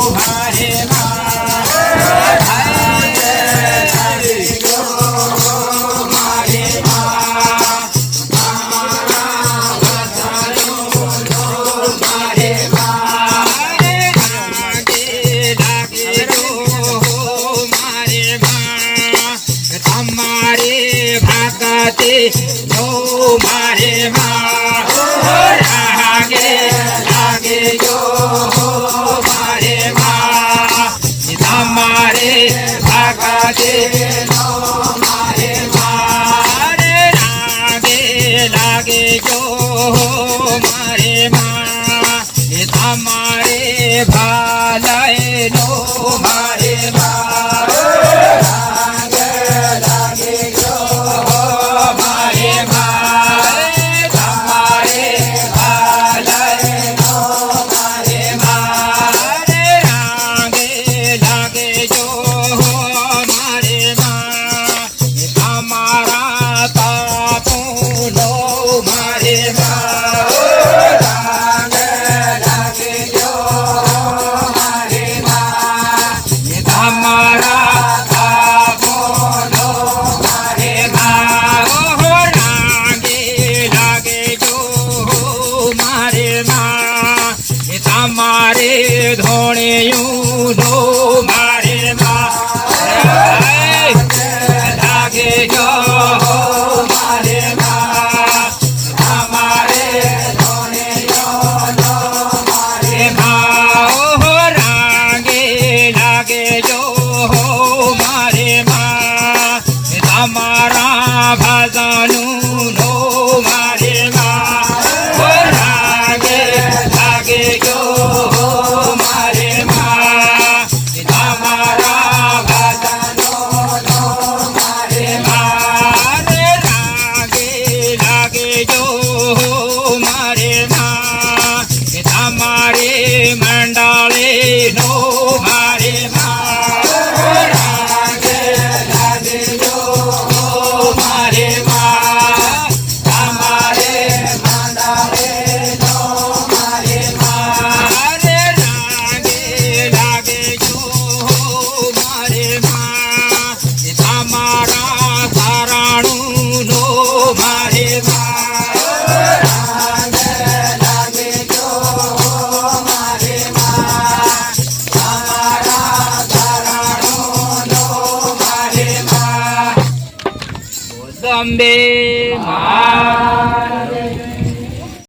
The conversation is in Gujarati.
મારે નો મારે લાગે લાગે જો મારે તમારે ભાગા દે નો મારે લાગે લાગે જો મારે તમારે ભાલાય નો મારે મારે ધોણિયું નો મારે લાગે જો મારે મારે ધોણિયું નો મારે લાગે લાગે જો મારે તમારા ભાષાનું નો મારે લાગે લાગે જો મંડાળે નો મારે લાગે લાગે જો મારે તમારે મંડાળે નો મારે લાગે લાગે જો મારે તમારા સારાણું નો મારે અંબે મા